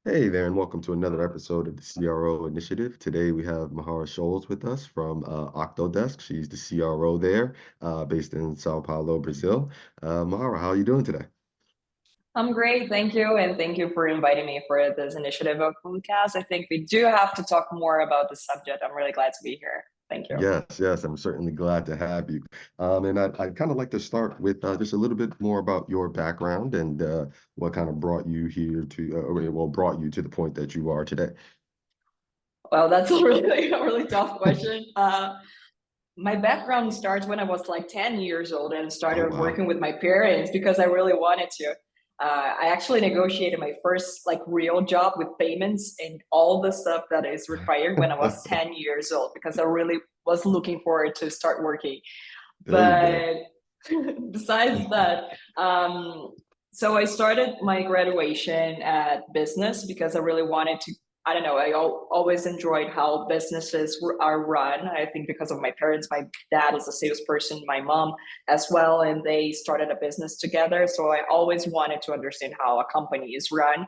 Hey there, and welcome to another episode of the CRO Initiative. Today we have Mahara Sches with us from Octodesk. She's the CRO there, based in Sao Paulo, Brazil. Mahara, how are you doing today? I'm great, thank you, and thank you for inviting me for this initiative of podcast. I think we do have to talk more about the subject. I'm really glad to be here. Thank you. Yes, yes, I'm certainly glad to have you. And I'd kind of like to start with just a little bit more about your background and what kind of brought you here to, well, brought you to the point that you are today. Well, that's a really tough question. My background starts when I was like 10 years old and Oh, started wow. working with my parents because I really wanted to. I actually negotiated my first like real job with payments and all the stuff that is required when I was 10 years old because I really was looking forward to start working. There you go. But besides that, so I started my graduation at business because I really wanted to. I don't know. Always enjoyed how businesses are run. I think because of my parents, my dad is a salesperson, my mom as well, and they started a business together. So I always wanted to understand how a company is run,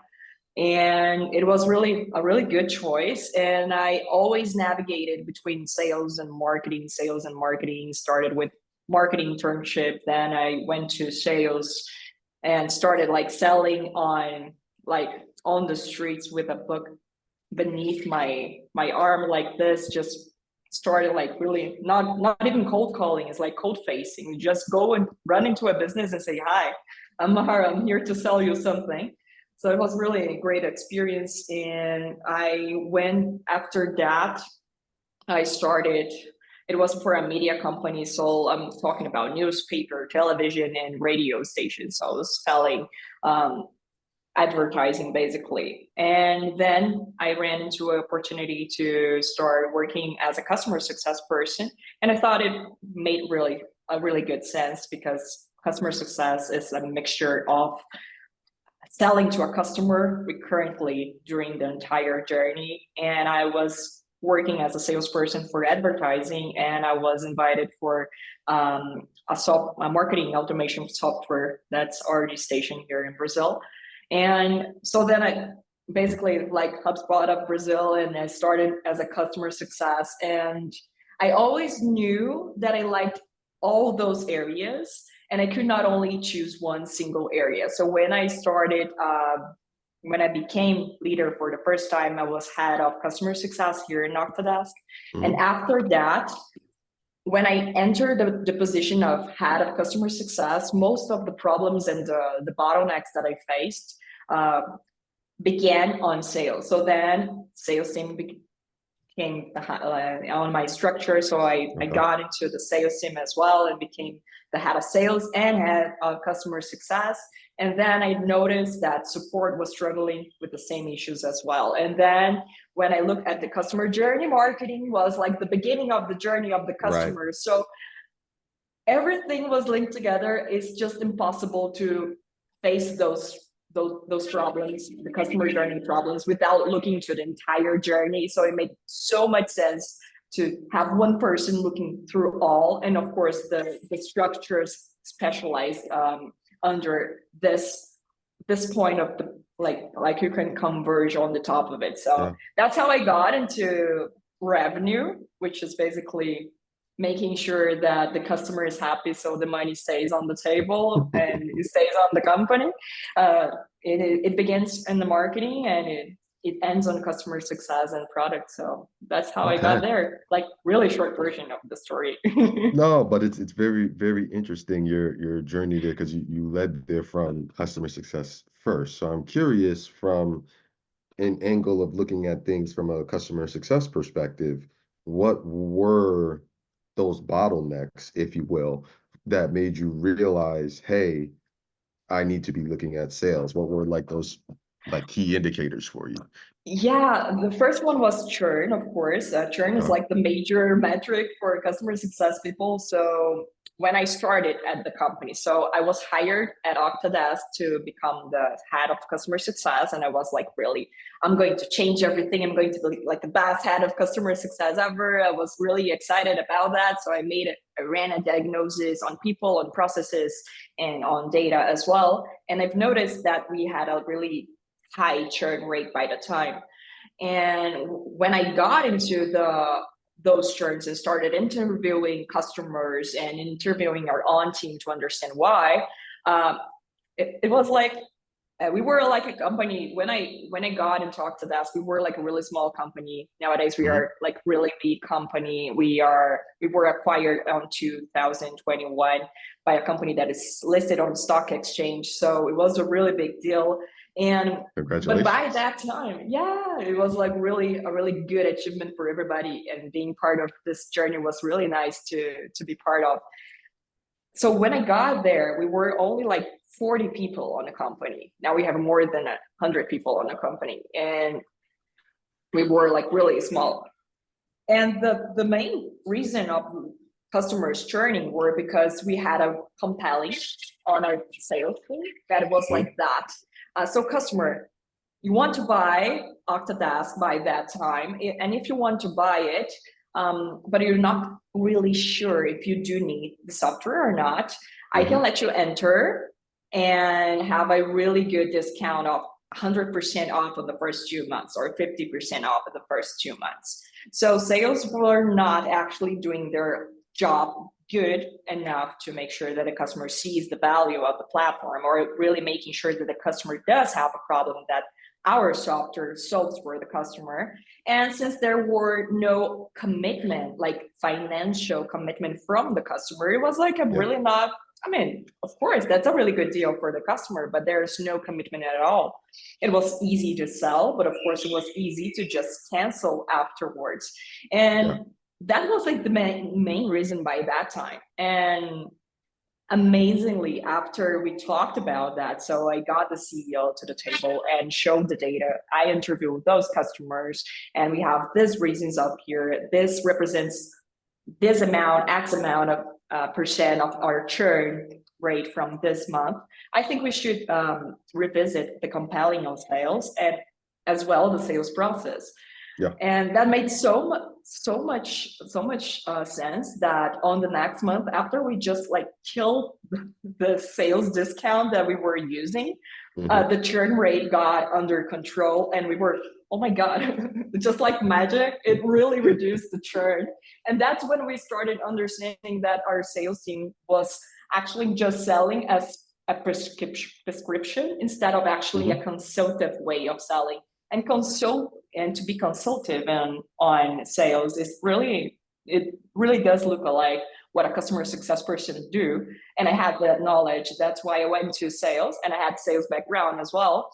and it was really a really good choice. And I always navigated between sales and marketing. Started with marketing internship, then I went to sales and started like selling like on the streets with a book beneath my arm like this. Just started like really not even cold calling, it's like cold facing. You just go and run into a business and say, hi, I'm Mahara, I'm here to sell you something. So it was really a great experience. And I went after that, I started, it was for a media company. So I'm talking about newspaper, television, and radio stations. So I was selling um, advertising basically. And then I ran into an opportunity to start working as a customer success person. And I thought it made really a really good sense because customer success is a mixture of selling to a customer recurrently during the entire journey. And I was working as a salesperson for advertising, and I was invited for a marketing automation software that's already stationed here in Brazil. And so then I basically like HubSpot of Brazil, and I started as a customer success. And I always knew that I liked all those areas, and I could not only choose one single area. So when I became leader for the first time, I was head of customer success here in Octodesk. And Mhm. after that, when I entered the position of head of customer success, most of the problems and the bottlenecks that I faced uh, began on sales. So then sales team became on my structure. So I Okay. got into the sales team as well and became the head of sales and head of customer success. And then I noticed that support was struggling with the same issues as well. And then when I look at the customer journey, marketing was like the beginning of the journey of the Right. customer. So everything was linked together. It's just impossible to face those problems, the customer journey problems, without looking to the entire journey. So it made so much sense to have one person looking through all, and of course the structures specialized under this point of the like you can converge on the top of it. So Yeah. that's how I got into revenue, which is basically making sure that the customer is happy so the money stays on the table and it stays on the company. uh, it begins in the marketing, and it ends on customer success and product. So that's how I got Okay. there, like really short version of the story. No, but it's very, very interesting your journey there because you led there from customer success first. So I'm curious from an angle of looking at things from a customer success perspective, what were those bottlenecks, if you will, that made you realize, hey, I need to be looking at sales? What were like those like key indicators for you? Yeah, the first one was churn, of course. Churn is Okay. like the major metric for customer success people. So when I started at the company, so I was hired at Octadesk to become the head of customer success. And I was like, really, I'm going to change everything. I'm going to be like the best head of customer success ever. I was really excited about that. So I made it, I ran a diagnosis on people, on processes, and on data as well. And I've noticed that we had a really high churn rate by the time. And when I got into those churns and started interviewing customers and interviewing our own team to understand why, it was like we were like a company when I got and talked to that, we were like a really small company. Nowadays we are like really big company. We were acquired on 2021 by a company that is listed on the stock exchange. So it was a really big deal. And but by that time, yeah, it was like really a really good achievement for everybody. And being part of this journey was really nice to be part of. So when I got there, we were only like 40 people on the company. Now we have more than 100 people on the company, and we were like really small. And the main reason of customers churning were because we had a compelling on our sales team that was like that. So customer, you want to buy Octadesk by that time, and if you want to buy it, but you're not really sure if you do need the software or not, I can let you enter and have a really good discount of 100% off of the first 2 months or 50% off of the first 2 months. So sales were not actually doing their job good enough to make sure that the customer sees the value of the platform, or really making sure that the customer does have a problem that our software solves for the customer. And since there were no commitment, like financial commitment from the customer, it was like a really not, I mean, of course, that's a really good deal for the customer, but there's no commitment at all. It was easy to sell, but of course it was easy to just cancel afterwards. And that was like the main reason by that time. And amazingly, after we talked about that, so I got the CEO to the table and showed the data. I interviewed those customers, and we have these reasons up here. This represents this amount, X amount of percent of our churn rate from this month. I think we should revisit the compelling on sales and as well the sales process. And that made so much sense that on the next month, after we just like killed the sales discount that we were using, the churn rate got under control, and we were, oh my God, just like magic, it really reduced the churn. And that's when we started understanding that our sales team was actually just selling as a prescription instead of actually a consultative way of selling. And to be consultative on sales is really, it really does look like what a customer success person do. And I had that knowledge. That's why I went to sales, and I had sales background as well.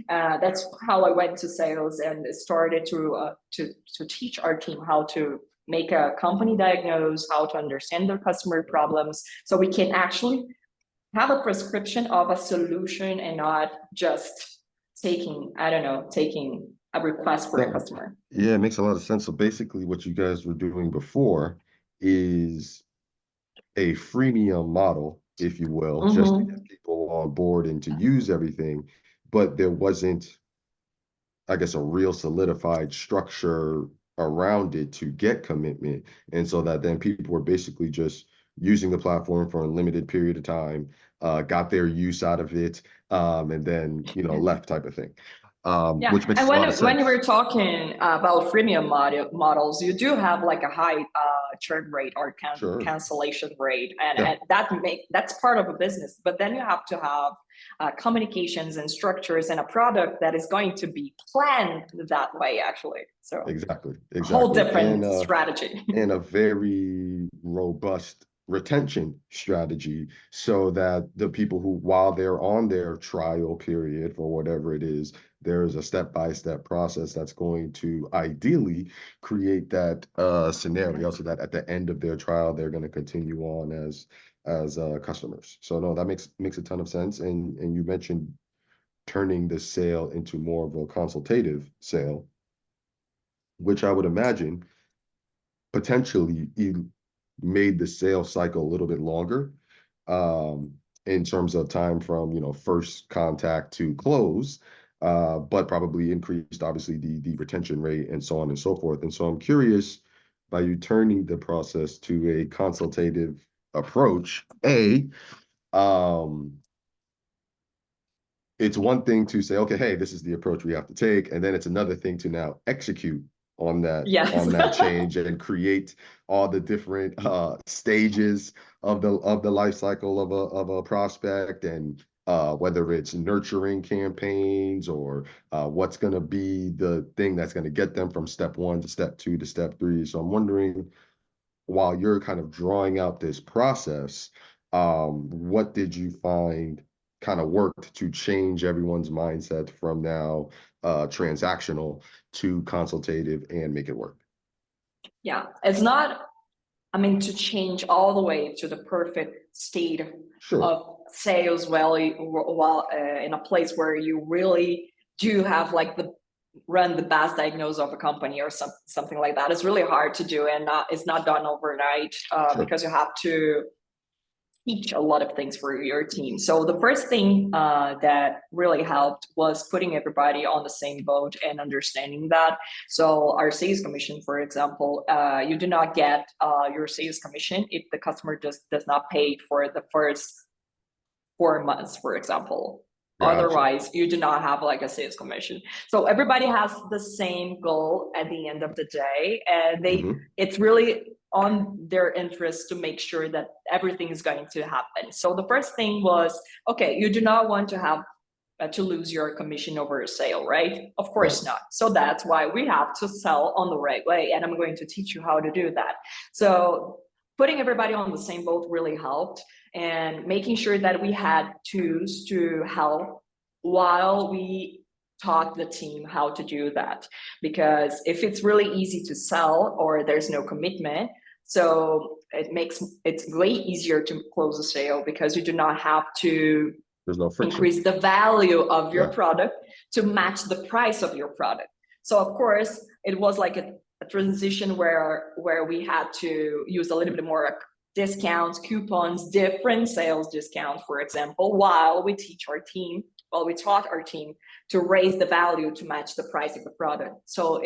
That's how I went to sales and started to teach our team how to make a company diagnose, how to understand their customer problems, so we can actually have a prescription of a solution and not just taking a request for a customer. Yeah, it makes a lot of sense. So basically what you guys were doing before is a freemium model, if you will, just to get people on board and to use everything, but there wasn't, I guess, a real solidified structure around it to get commitment. And so that then people were basically just using the platform for a limited period of time, got their use out of it, and then, left type of thing. Which makes a lot of sense. When you were talking about freemium models, you do have like a high churn rate or cancellation rate, and that's part of a business. But then you have to have communications and structures and a product that is going to be planned that way, actually. So exactly, a whole different strategy and a very robust retention strategy, so that the people who, while they're on their trial period for whatever it is, there's a step-by-step process that's going to ideally create that scenario so that at the end of their trial, they're going to continue on as customers. So no, that makes a ton of sense. And you mentioned turning the sale into more of a consultative sale, which I would imagine potentially made the sales cycle a little bit longer in terms of time from first contact to close, but probably increased obviously the retention rate and so on and so forth. And so I'm curious, by you turning the process to a consultative approach, it's one thing to say, okay, hey, this is the approach we have to take, and then it's another thing to now execute Yes. on that change and create all the different stages of the life cycle of a prospect, and whether it's nurturing campaigns or what's going to be the thing that's going to get them from step one to step two to step three. So I'm wondering, while you're kind of drawing out this process, what did you find kind of worked to change everyone's mindset from now transactional to consultative and make it work? Yeah, it's not, I mean, to change all the way to the perfect state Sure. of sales value while in a place where you really do have like the run the best diagnosis of a company or something like that. It's really hard to do, and it's not done overnight Sure. because you have to teach a lot of things for your team. So the first thing that really helped was putting everybody on the same boat and understanding that. So our sales commission, for example, you do not get your sales commission if the customer just does not pay for the first 4 months, for example. Gotcha. Otherwise, you do not have like a sales commission. So everybody has the same goal at the end of the day, and Hmm. it's really on their interest to make sure that everything is going to happen. So the first thing was, okay, you do not want to have to lose your commission over a sale, right? Of Right. course not. So that's why we have to sell on the right way, and I'm going to teach you how to do that. So putting everybody on the same boat really helped, and making sure that we had tools to help while we taught the team how to do that. Because if it's really easy to sell or there's no commitment, so it's way easier to close a sale because you do not have to There's no friction. increase the value of your Yeah. product to match the price of your product. So of course, it was like a transition where we had to use a little bit more discounts, coupons, different sales discounts, for example, while we taught our team to raise the value to match the price of the product. So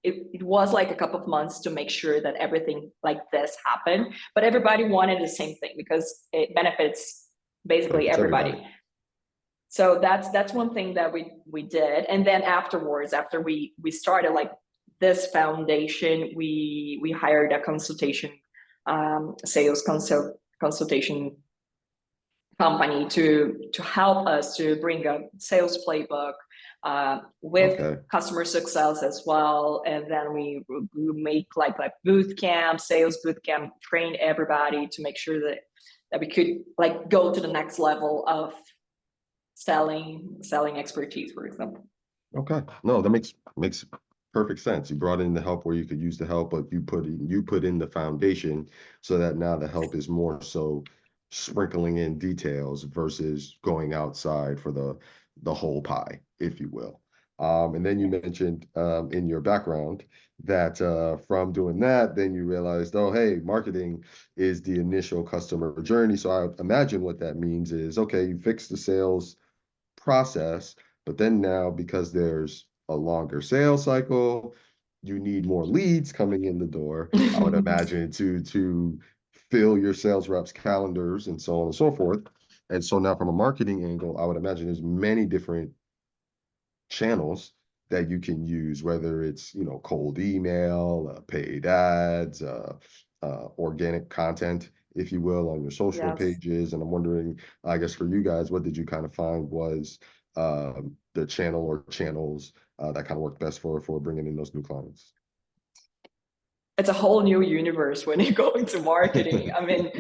it was like a couple of months to make sure that everything like this happened, but everybody wanted the same thing because it benefits basically Benefits everybody. everybody. So that's one thing that we did. And then afterwards, after we started like this foundation, we hired a sales consultation company to help us to bring a sales playbook with Okay. customer success as well. And then we make like boot camp, sales boot camp, train everybody to make sure that we could like go to the next level of selling expertise, for example. Okay. No, that makes perfect sense. You brought in the help where you could use the help, but you put in the foundation so that now the help is more so sprinkling in details versus going outside for the whole pie, if you will. And then you Yeah. mentioned in your background that from doing that, then you realized, oh, hey, marketing is the initial customer journey. So I imagine what that means is, okay, you fix the sales process, but then now because there's a longer sales cycle, you need more leads coming in the door, I would imagine, to fill your sales reps calendars and so on and so forth. And so now from a marketing angle, I would imagine there's many different channels that you can use, whether it's, cold email, paid ads, organic content, if you will, on your social Yes. pages. And I'm wondering, I guess for you guys, what did you kind of find was the channel or channels that kind of worked best for bringing in those new clients? It's a whole new universe when you go into marketing. I mean,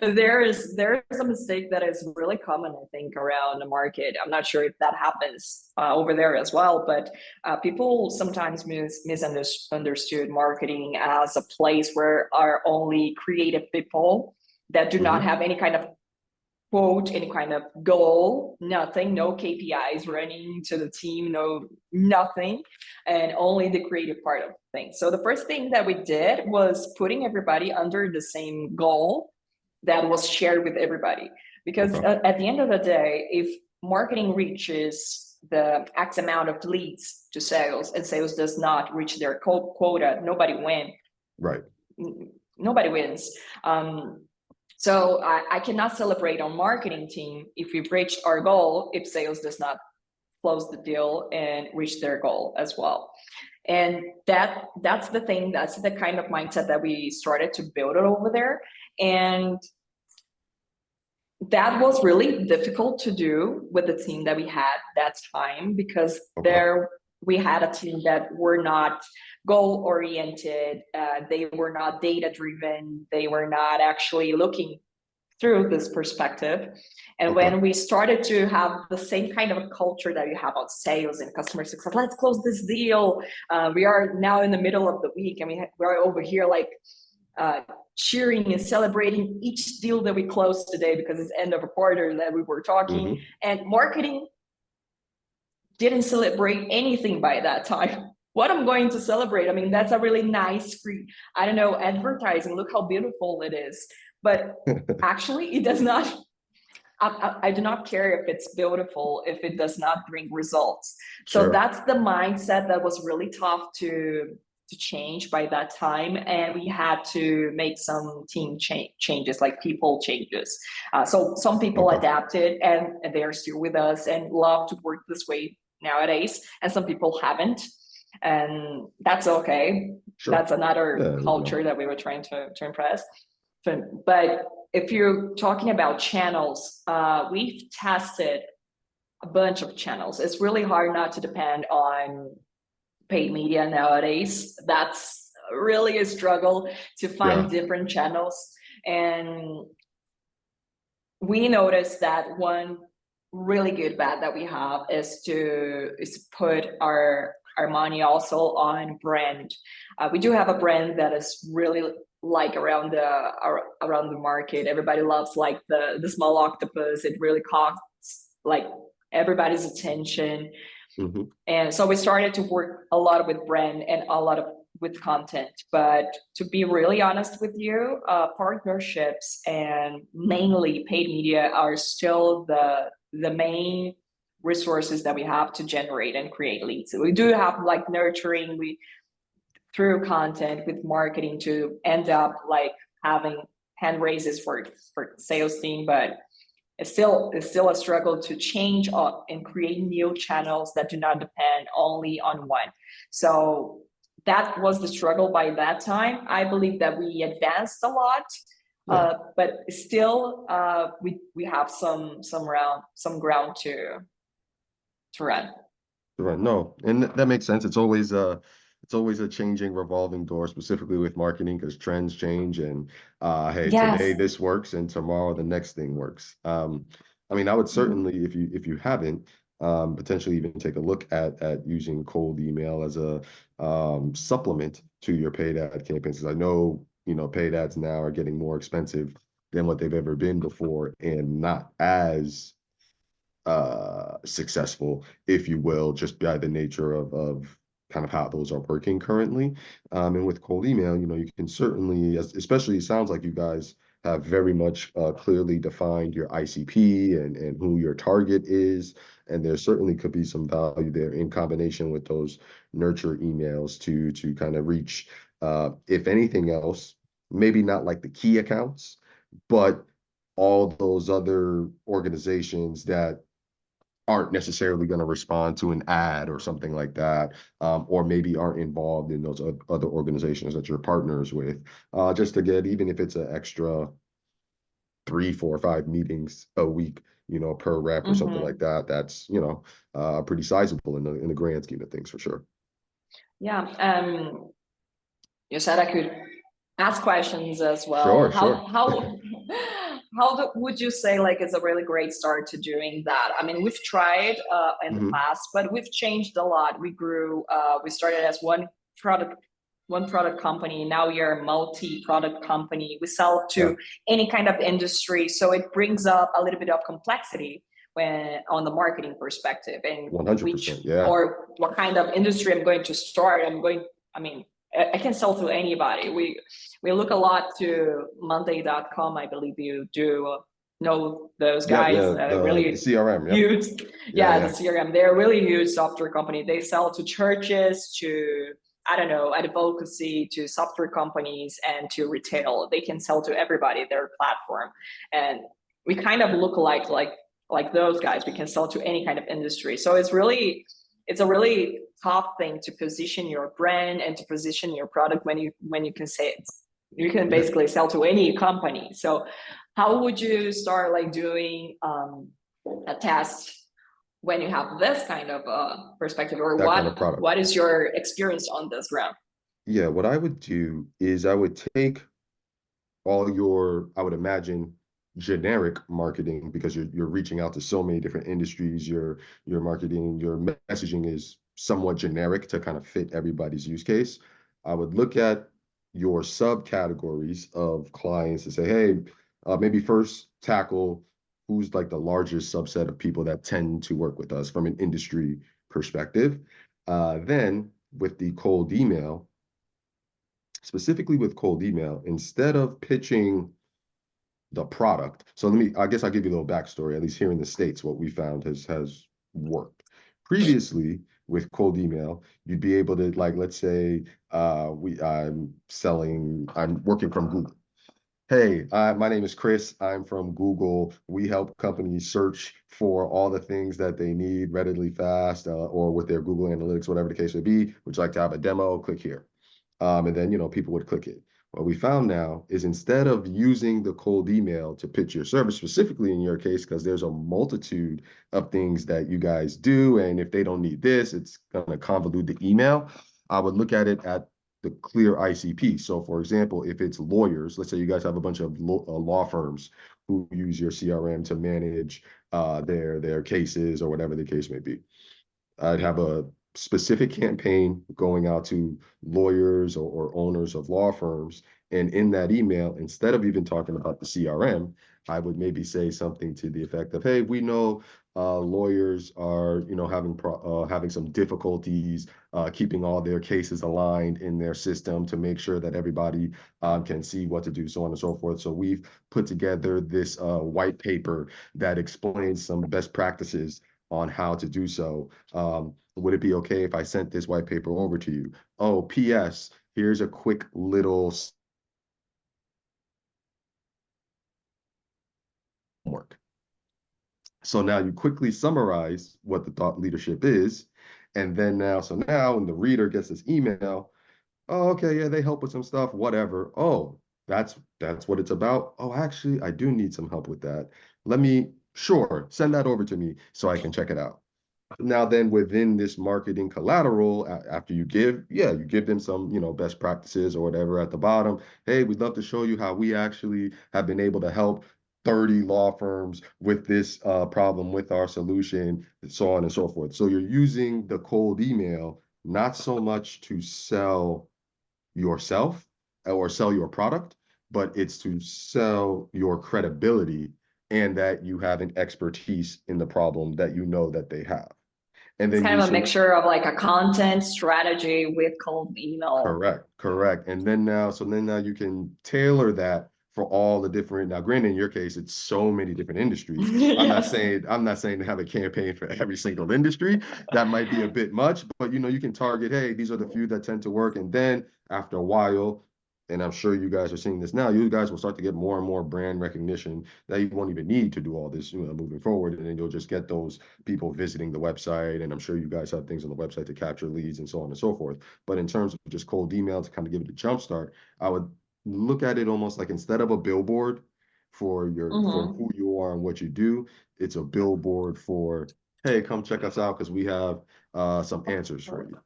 there is a mistake that is really common, I think, around the market. I'm not sure if that happens over there as well, but people sometimes misunderstood marketing as a place where are only creative people that do not Hmm. have any kind of quote, any kind of goal, nothing, no KPIs running to the team, no nothing, and only the creative part of things. So the first thing that we did was putting everybody under the same goal that was shared with everybody. Because Okay. at the end of the day, if marketing reaches the X amount of leads to sales and sales does not reach their quota, nobody wins. Right. Nobody wins. So I cannot celebrate on marketing team if we've reached our goal, if sales does not close the deal and reach their goal as well. And that's the thing, that's the kind of mindset that we started to build it over there. And that was really difficult to do with the team that we had that time, because there we had a team that were not goal oriented, they were not data driven, they were not actually looking through this perspective. And when we started to have the same kind of a culture that you have on sales and customer success, let's close this deal. We are now in the middle of the week, and we're over here like cheering and celebrating each deal that we closed today because it's end of a quarter that we were talking. And marketing didn't celebrate anything by that time. What I'm going to celebrate, I mean, that's a really nice free, I don't know, advertising, look how beautiful it is. But actually, it does not, I do not care if it's beautiful, if it does not bring results. So that's the mindset that was really tough to change by that time. And we had to make some team changes, like people changes. So some people adapted and they are still with us and love to work this way nowadays. And some people haven't. And that's okay. That's another culture that we were trying to impress. But if you're talking about channels, we've tested a bunch of channels. It's really hard not to depend on paid media nowadays. That's really a struggle to find different channels. And we noticed that one really good bet that we have is to put our money also on brand. We do have a brand that is really like around the market. Everybody loves like the small octopus. It really caught like everybody's attention. And so we started to work a lot with brand and a lot with content. But to be really honest with you, partnerships and mainly paid media are still the main resources that we have to generate and create leads. So we do have like nurturing through content with marketing to end up like having hand raises for sales team, but it's still a struggle to change and create new channels that do not depend only on one. So that was the struggle by that time. I believe that we advanced a lot, but still we have some ground to run. No, and that makes sense. It's always a changing, revolving door, specifically with marketing, because trends change. And hey, today this works, and tomorrow the next thing works. I mean, I would certainly, if you haven't, potentially even take a look at using cold email as a supplement to your paid ad campaigns. Because I know, paid ads now are getting more expensive than what they've ever been before, and not as successful, if you will, just by the nature of kind of how those are working currently. And with cold email, you can certainly, especially, it sounds like you guys have very much clearly defined your ICP and who your target is. And there certainly could be some value there in combination with those nurture emails to kind of reach, if anything else, maybe not like the key accounts, but all those other organizations that aren't necessarily going to respond to an ad or something like that, or maybe aren't involved in those other organizations that you're partners with, just to get, even if it's an extra 3, 4, 5 meetings a week, per rep or something like that. That's, pretty sizable in the grand scheme of things, for sure. Yeah. You said I could ask questions as well. Sure. How would you say like it's a really great start to doing that? I mean, we've tried in the past, but we've changed a lot. We grew. We started as one product company. Now we are a multi-product company. We sell to any kind of industry, so it brings up a little bit of complexity when on the marketing perspective, and 100%, or what kind of industry I'm going to start. I can sell to anybody. We look a lot to Monday.com. I believe you do know those guys. Really the CRM. Huge. The CRM. They're a really huge software company. They sell to churches, to I don't know, advocacy to software companies and to retail. They can sell to everybody their platform. And we kind of look like those guys. We can sell to any kind of industry. So it's a really tough thing to position your brand and to position your product when you can say it. You can basically sell to any company. So how would you start like doing a test when you have this kind of perspective, or That kind of product. what is your experience on this ground? Yeah, what I would do is I would take all your, I would imagine, generic marketing, because you're reaching out to so many different industries. Your marketing, your messaging is somewhat generic to kind of fit everybody's use case. I would look at your subcategories of clients and say, hey, maybe first tackle who's like the largest subset of people that tend to work with us from an industry perspective. Then with the cold email, specifically with cold email, instead of pitching the product. So I guess I'll give you a little backstory. At least here in the States, what we found has worked. Previously, with cold email, you'd be able to, like, let's say I'm working from Google. Hey, my name is Chris. I'm from Google. We help companies search for all the things that they need readily fast, or with their Google Analytics, whatever the case may be. Would you like to have a demo? Click here. And then, people would click it. What we found now is, instead of using the cold email to pitch your service, specifically in your case, because there's a multitude of things that you guys do, and if they don't need this, it's going to convolute the email. I would look at it at the clear ICP. So for example, if it's lawyers, let's say you guys have a bunch of law firms who use your CRM to manage their cases or whatever the case may be. I'd have a specific campaign going out to lawyers or owners of law firms. And in that email, instead of even talking about the CRM, I would maybe say something to the effect of, hey, we know lawyers are, having some difficulties keeping all their cases aligned in their system to make sure that everybody can see what to do, so on and so forth. So we've put together this white paper that explains some best practices on how to do so. Would it be okay if I sent this white paper over to you? Oh, P.S. Here's a quick little homework. So now you quickly summarize what the thought leadership is. And then now when the reader gets this email, oh, okay, yeah, they help with some stuff, whatever. Oh, that's what it's about. Oh, actually, I do need some help with that. Sure, send that over to me so I can check it out. Now then, within this marketing collateral, after you give them some, best practices or whatever at the bottom. Hey, we'd love to show you how we actually have been able to help 30 law firms with this problem with our solution, and so on and so forth. So you're using the cold email not so much to sell yourself or sell your product, but it's to sell your credibility and that you have an expertise in the problem that that they have. And It's then kind of a mixture of like a content strategy with cold email. correct. And then now you can tailor that for all the different, now granted, in your case, it's so many different industries. Yes. I'm not saying to have a campaign for every single industry. That might be a bit much, but you can target, hey, these are the few that tend to work. And then after a while, and I'm sure you guys are seeing this now, you guys will start to get more and more brand recognition that you won't even need to do all this, moving forward. And then you'll just get those people visiting the website. And I'm sure you guys have things on the website to capture leads and so on and so forth. But in terms of just cold email to kind of give it a jump start, I would look at it almost like, instead of a billboard for for who you are and what you do, it's a billboard for, hey, come check us out because we have some answers for you.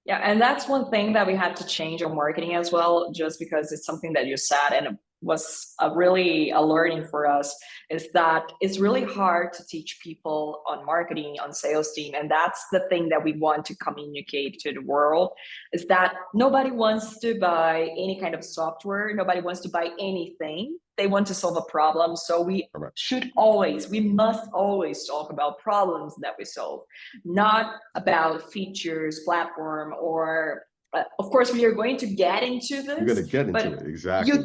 Yeah, and that's one thing that we had to change on marketing as well, just because it's something that you said and it was really a learning for us, is that it's really hard to teach people on marketing, on sales team. And that's the thing that we want to communicate to the world, is that nobody wants to buy any kind of software. Nobody wants to buy anything. They want to solve a problem. So we must always talk about problems that we solve, not about features, platform, or of course we are going to get into this. You're going to get into it, exactly.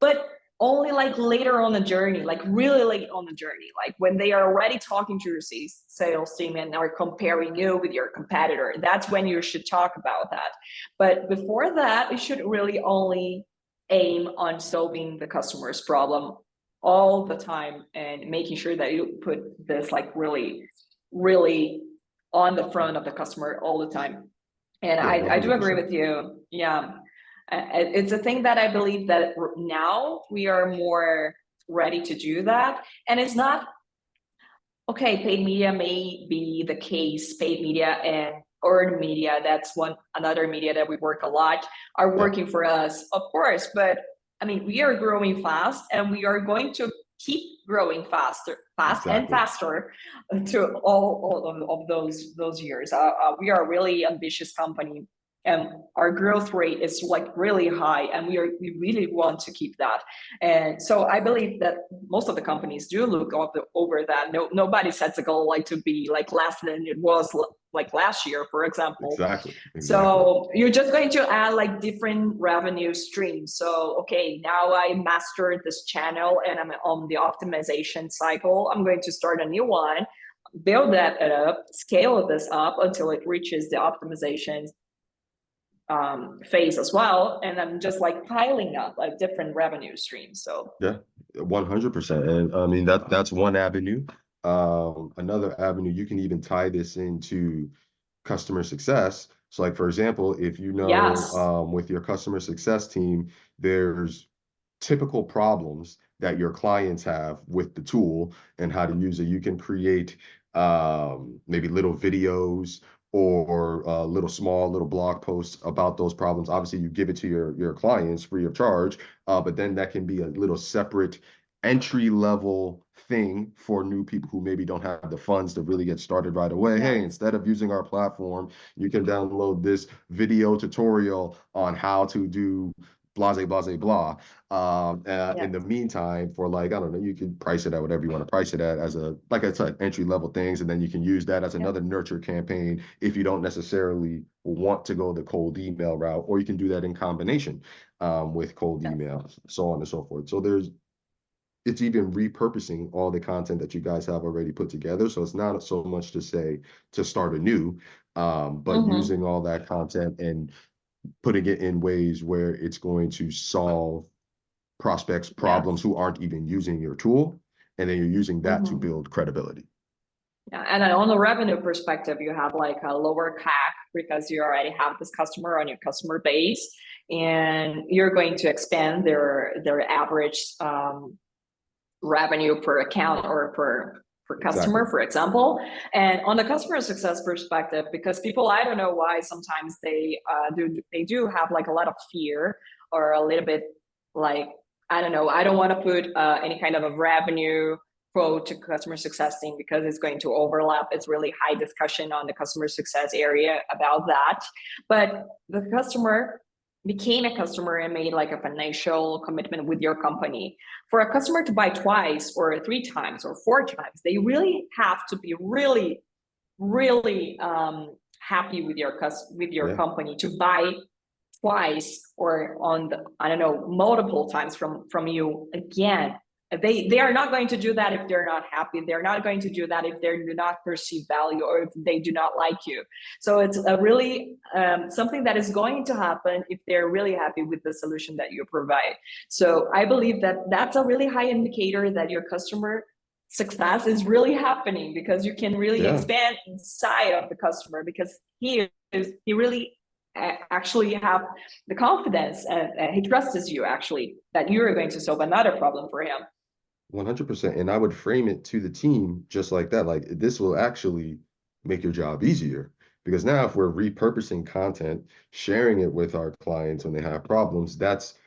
But only like later on the journey, like really late on the journey, like when they are already talking to your sales team and are comparing you with your competitor. That's when you should talk about that. But before that, you should really only aim on solving the customer's problem all the time and making sure that you put this like really, really on the front of the customer all the time. And Yeah, I do agree 100%. with you. Yeah. It's a thing that I believe that now we are more ready to do that. And it's not, okay, paid media may be the case, paid media and earned media, that's another media that we work a lot, are Yeah, working for us, of course. But I mean, we are growing fast and we are going to keep growing fast and exactly. faster to all of those years. We are a really ambitious company and our growth rate is like really high and we really want to keep that. And so I believe that most of the companies do look over that. Nobody sets a goal like to be like less than it was like last year, for example. Exactly. Exactly. So you're just going to add like different revenue streams. So, okay, now I mastered this channel and I'm on the optimization cycle. I'm going to start a new one, build that up, scale this up until it reaches the optimization phase as well. And I'm just like piling up like different revenue streams. So, Yeah, 100%. And I mean that's one avenue. Another avenue, you can even tie this into customer success. So like for example, if you know yes. with your customer success team, there's typical problems that your clients have with the tool and how to use it. You can create maybe little videos or little blog posts about those problems. Obviously, you give it to your clients free of charge, but then that can be a little separate entry level thing for new people who maybe don't have the funds to really get started right away. Hey, Yes. instead of using our platform, you can download this video tutorial on how to do blase blase blah. In the Yes. meantime, for like, I don't know, you can price it at whatever you want to price it at as a, like I said, entry level things. And then you can use that as Yes. another nurture campaign if you don't necessarily want to go the cold email route, or you can do that in combination with cold Yes. emails, so on and so forth. So it's even repurposing all the content that you guys have already put together. So it's not so much to say to start anew, but Mm-hmm. using all that content and putting it in ways where it's going to solve prospects' problems Yes. who aren't even using your tool. And then you're using that to Mm-hmm. build credibility. Yeah, and then on the revenue perspective, you have like a lower CAC because you already have this customer on your customer base, and you're going to expand their average revenue per account or per Exactly. customer, for example. And on the customer success perspective, because people, I don't know why sometimes they do have like a lot of fear or a little bit like, I don't know, I don't want to put any kind of a revenue quote to customer success team because it's going to overlap. It's really high discussion on the customer success area about that. But the customer became a customer and made like a financial commitment with your company. For a customer to buy twice or three times or four times, they really have to be really, really happy with your Yeah. company to buy twice or on the, I don't know, multiple times from you again. They are not going to do that if they're not happy. They're not going to do that if they do not perceive value or if they do not like you. So it's a really something that is going to happen if they're really happy with the solution that you provide. So I believe that that's a really high indicator that your customer success is really happening because you can really Yeah. expand inside of the customer because he really actually have the confidence and he trusts you actually that you're going to solve another problem for him. 100%. And I would frame it to the team just like that. Like this will actually make your job easier because now if we're repurposing content, sharing it with our clients when they have problems, that's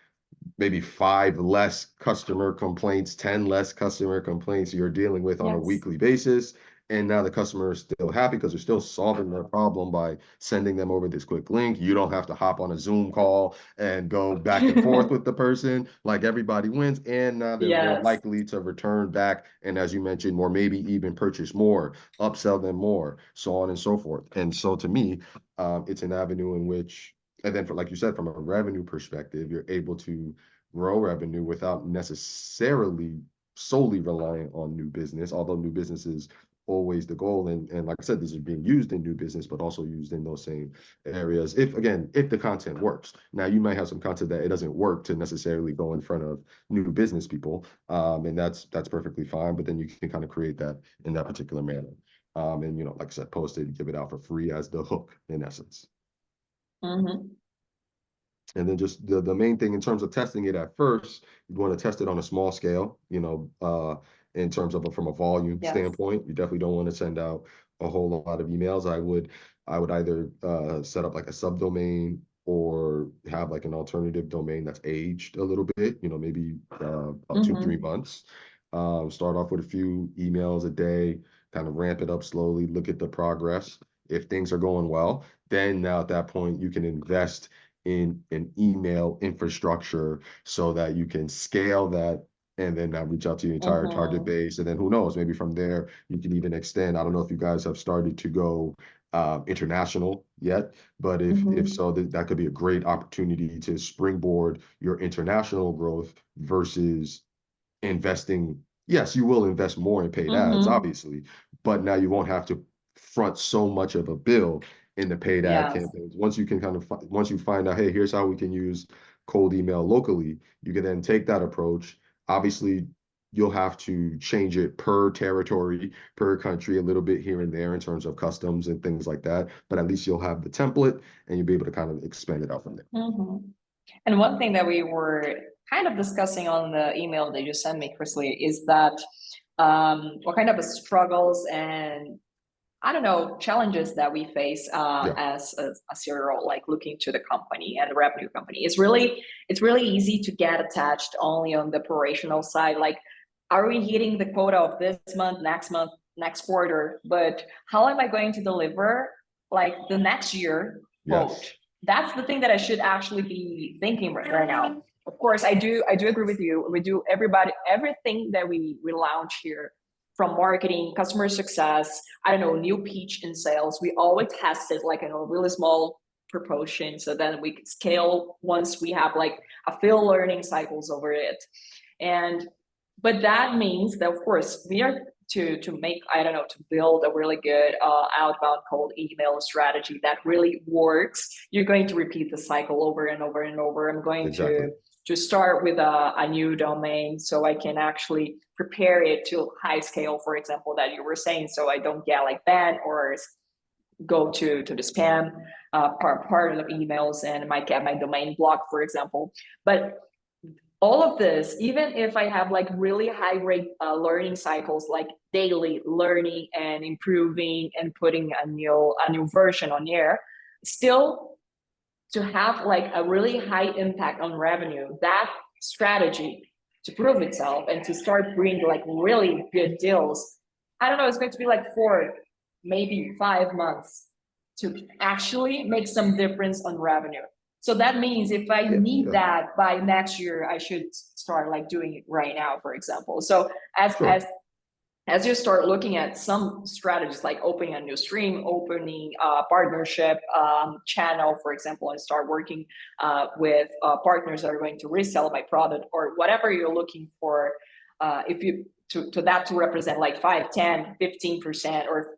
maybe 5 less customer complaints, 10 less customer complaints you're dealing with on a Yes. weekly basis. And now the customer is still happy because they're still solving their problem by sending them over this quick link. You don't have to hop on a Zoom call and go back and forth with the person. Like everybody wins. And now they're more Yes. likely to return back. And as you mentioned, or maybe even purchase more, upsell them more, so on and so forth. And so to me, it's an avenue in which, and then for, like you said, from a revenue perspective, you're able to grow revenue without necessarily solely relying on new business, although new business is always the goal. And like I said, these are being used in new business, but also used in those same areas. If again, if the content works. Now you might have some content that it doesn't work to necessarily go in front of new business people. And that's perfectly fine. But then you can kind of create that in that particular manner. And like I said, post it, give it out for free as the hook in essence. Mm-hmm. And then just the main thing in terms of testing it at first, you want to test it on a small scale, in terms of from a volume Yes. standpoint. You definitely don't want to send out a whole lot of emails. I would either set up like a subdomain or have like an alternative domain that's aged a little bit, maybe about 2-3 Mm-hmm. months. Start off with a few emails a day, kind of ramp it up slowly, look at the progress. If things are going well, then now at that point you can invest in an email infrastructure so that you can scale that and then now reach out to your entire target Mm-hmm. base. And then who knows, maybe from there you can even extend. I don't know if you guys have started to go international yet, but if Mm-hmm. so, that could be a great opportunity to springboard your international growth versus investing. Yes, you will invest more in paid ads, Mm-hmm. obviously, but now you won't have to front so much of a bill in the paid ad Yes. campaigns. Once you can once you find out, hey, here's how we can use cold email locally, you can then take that approach. Obviously, you'll have to change it per territory, per country, a little bit here and there in terms of customs and things like that. But at least you'll have the template and you'll be able to kind of expand it out from there. Mm-hmm. And one thing that we were kind of discussing on the email that you sent me, Chrisley, is that what kind of struggles and I don't know, challenges that we face Yeah, as a CRO, like looking to the company and the revenue company. It's really easy to get attached only on the operational side. Like, are we hitting the quota of this month, next quarter? But how am I going to deliver like the next year quote? yes, That's the thing that I should actually be thinking right now. Of course, I do agree with you. We do everything that we launch here from marketing, customer success, I don't know, new pitch in sales. We always test it like in a really small proportion. So then we can scale once we have like a few learning cycles over it. And but that means that of course we are to make, I don't know, to build a really good outbound cold email strategy that really works. You're going to repeat the cycle over and over and over. I'm going exactly. to start with a new domain so I can actually prepare it to high scale, for example, that you were saying, so I don't get like banned or go to the spam part of the emails and might get my domain blocked, for example. But all of this, even if I have like really high rate learning cycles, like daily learning and improving and putting a new version on air, still to have like a really high impact on revenue, that strategy to prove itself and to start bringing like really good deals, I don't know, it's going to be like 4, maybe 5 months to actually make some difference on revenue. So that means if I Yeah, need yeah, that by next year, I should start like doing it right now, for example. So as sure. as as you start looking at some strategies like opening a new stream, opening a partnership channel, for example, and start working with partners that are going to resell my product or whatever you're looking for, if you to that to represent like 5, 10, 15%, or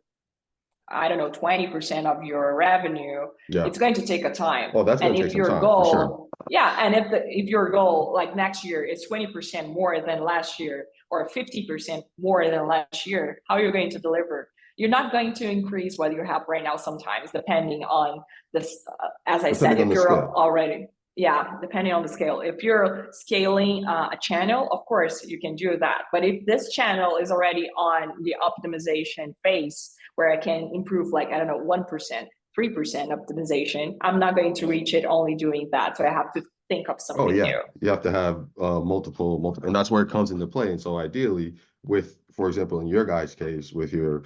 I don't know, 20% of your revenue, Yeah. it's going to take a time. Oh, that's And going to take if some your time for sure. goal, yeah, and if your goal like next year is 20% more than last year or 50% more than last year, how are you going to deliver? You're not going to increase what you have right now sometimes, depending on this, as I said, Depending on if the you're scale. already, yeah, depending on the scale. If you're scaling a channel, of course you can do that. But if this channel is already on the optimization phase, where I can improve like, I don't know, 1%, 3% optimization, I'm not going to reach it only doing that. So I have to think of Oh something yeah, new. you have to have multiple, and that's where it comes into play. And so ideally, with, for example, in your guys' case, with your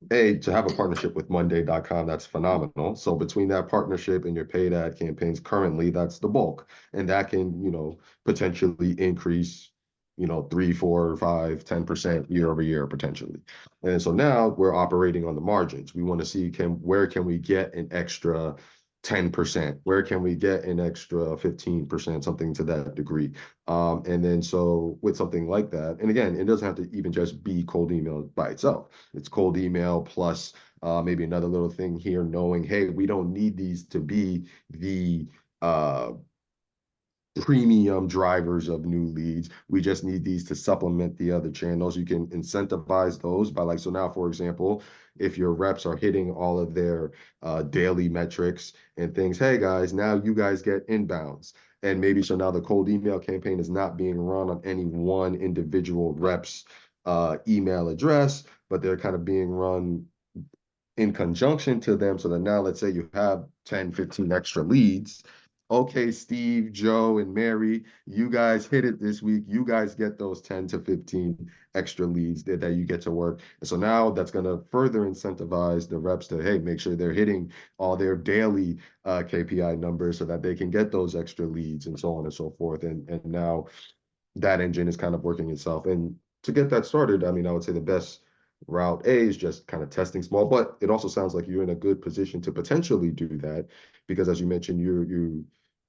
to have a partnership with Monday.com, that's phenomenal. So between that partnership and your paid ad campaigns currently, that's the bulk. And that can, potentially increase, 3, 4, 5, 10% year over year potentially. And so now we're operating on the margins. We want to see where can we get an extra 10%? Where can we get an extra 15%, something to that degree? And then so with something like that, and again, it doesn't have to even just be cold email by itself. It's cold email plus maybe another little thing here, knowing, hey, we don't need these to be the premium drivers of new leads. We just need these to supplement the other channels. You can incentivize those by, like, so now, for example, if your reps are hitting all of their daily metrics and things, hey guys, now you guys get inbounds. And maybe so now the cold email campaign is not being run on any one individual rep's email address, but they're kind of being run in conjunction to them. So that now, let's say you have 10, 15 extra leads. Okay, Steve, Joe, and Mary, you guys hit it this week. You guys get those 10 to 15 extra leads that you get to work. And so now that's going to further incentivize the reps to, hey, make sure they're hitting all their daily KPI numbers so that they can get those extra leads and so on and so forth. And now that engine is kind of working itself. And to get that started, I mean, I would say the best route A is just kind of testing small, but it also sounds like you're in a good position to potentially do that because, as you mentioned,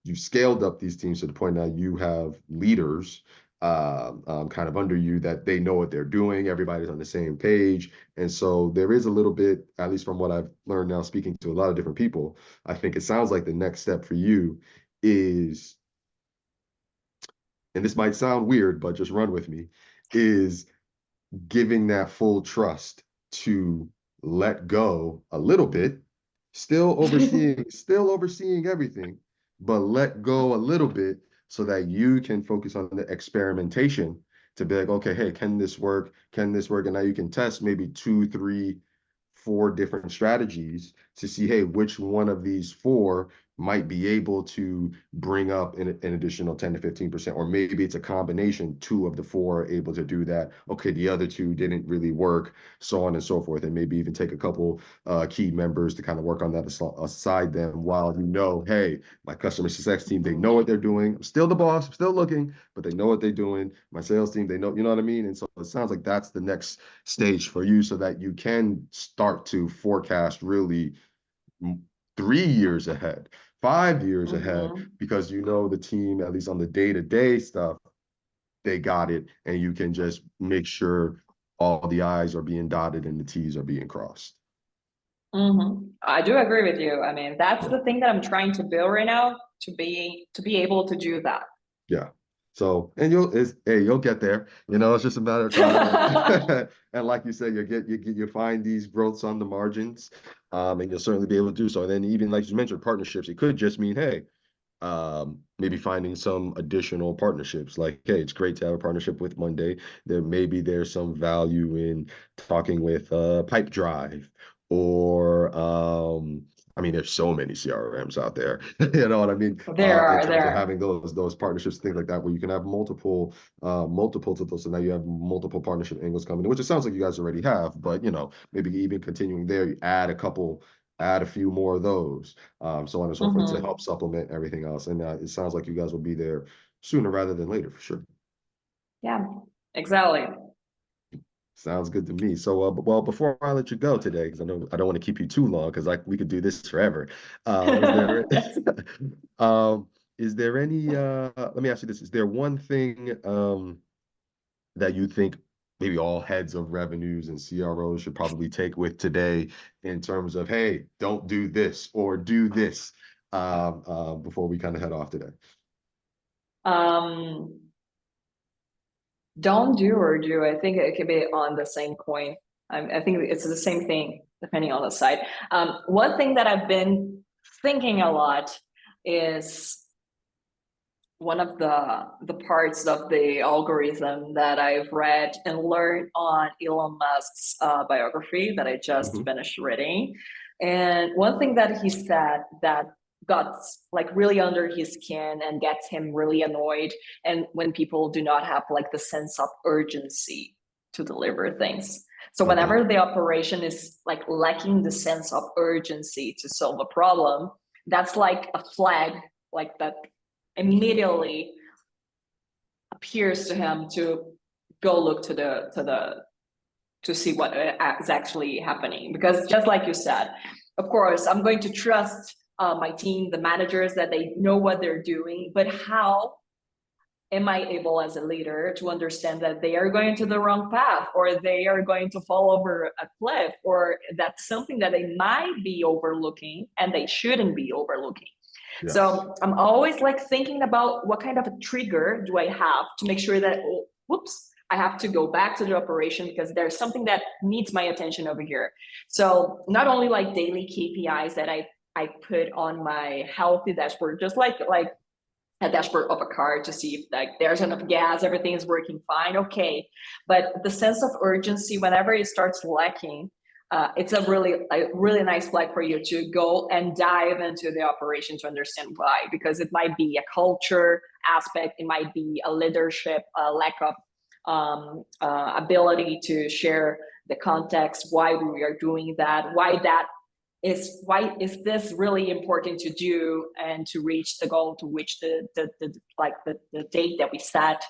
you've scaled up these teams to the point now you have leaders kind of under you that they know what they're doing. Everybody's on the same page. And so there is a little bit, at least from what I've learned now speaking to a lot of different people, I think it sounds like the next step for you is, and this might sound weird, but just run with me, is giving that full trust to let go a little bit, still overseeing everything, but let go a little bit so that you can focus on the experimentation to be like, okay, hey, can this work? Can this work? And now you can test maybe 2, 3, 4 different strategies to see, hey, which one of these 4 might be able to bring up an additional 10 to 15%, or maybe it's a combination, 2 of the 4 are able to do that. Okay, the other 2 didn't really work, so on and so forth. And maybe even take a couple key members to kind of work on that aside them while you know, hey, my customer success team, they know what they're doing. I'm still the boss, I'm still looking, but they know what they're doing. My sales team, they know, you know what I mean? And so it sounds like that's the next stage for you so that you can start to forecast really 3 years ahead, 5 years ahead, because you know the team, at least on the day-to-day stuff, they got it, and you can just make sure all the I's are being dotted and the T's are being crossed. I do agree with you. I mean, that's Yeah. the thing that I'm trying to build right now, to be able to do that. Yeah. So, and you'll get there. You know, it's just a matter of time. And like you said, you find these growths on the margins, and you'll certainly be able to do so. And then even like you mentioned, partnerships, it could just mean, hey, maybe finding some additional partnerships. Like, hey, it's great to have a partnership with Monday. There's some value in talking with Pipe Drive, or I mean, there's so many CRMs out there. You know what I mean? In terms of having those partnerships, things like that, where you can have multiples of those. So now you have multiple partnership angles coming in, which it sounds like you guys already have. But you know, maybe even continuing there, you add a few more of those, so on and so forth, to help supplement everything else. And it sounds like you guys will be there sooner rather than later, for sure. Yeah, exactly. Sounds good to me. So, well, before I let you go today, because I know I don't want to keep you too long, because we could do this forever. Is there any? Let me ask you this: is there one thing that you think maybe all heads of revenues and CROs should probably take with today in terms of, hey, don't do this or do this, before we kind of head off today? Don't do or do. I think it could be on the same coin. I think it's the same thing depending on the side. One thing that I've been thinking a lot is one of the parts of the algorithm that I've read and learned on Elon Musk's biography that I just finished reading. And one thing that he said that got like really under his skin and gets him really annoyed, and when people do not have like the sense of urgency to deliver things. So whenever the operation is like lacking the sense of urgency to solve a problem, that's like a flag, like that immediately appears to him to go look to see what is actually happening. Because just like you said, of course, I'm going to trust my team, the managers, that they know what they're doing, but how am I able as a leader to understand that they are going to the wrong path, or they are going to fall over a cliff, or that's something that they might be overlooking and they shouldn't be overlooking. Yes. So I'm always like thinking about what kind of a trigger do I have to make sure that, oh, whoops, I have to go back to the operation because there's something that needs my attention over here. So not only like daily KPIs that I put on my healthy dashboard, just like a dashboard of a car to see if like there's enough gas, everything is working fine, okay. But the sense of urgency, whenever it starts lacking, it's a really nice flag for you to go and dive into the operation to understand why. Because it might be a culture aspect, it might be a leadership, a lack of ability to share the context, why we are doing that, why is this really important to do and to reach the goal, to reach the date that we set.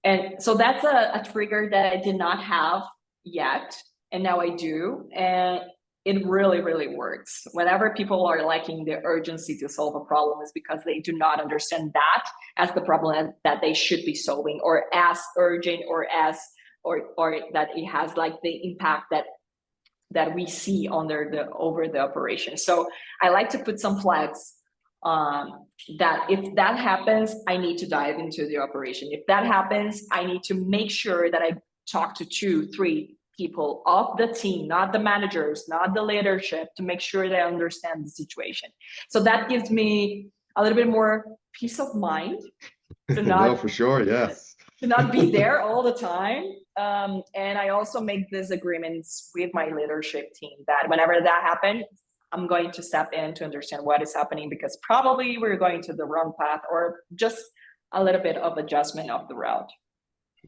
And so that's a trigger that I did not have yet, and now I do, and it really works. Whenever people are lacking the urgency to solve a problem, is because they do not understand that as the problem that they should be solving, or as urgent, or as or that it has like the impact that we see over the operation. So I like to put some flags that if that happens, I need to dive into the operation. If that happens, I need to make sure that I talk to 2-3 people of the team, not the managers, not the leadership, to make sure they understand the situation. So that gives me a little bit more peace of mind to No, not for sure. Yes. to not be there all the time. And I also make these agreements with my leadership team that whenever that happens, I'm going to step in to understand what is happening, because probably we're going to the wrong path, or just a little bit of adjustment of the route.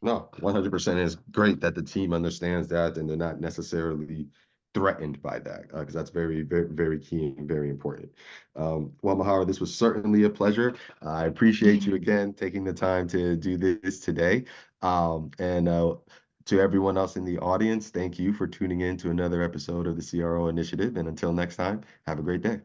No, 100%. It's great that the team understands that and they're not necessarily threatened by that, because that's very key and very important. Well, Mahara, this was certainly a pleasure. I appreciate you again taking the time to do this today. And to everyone else in the audience, thank you for tuning in to another episode of the CRO Initiative. And until next time, have a great day.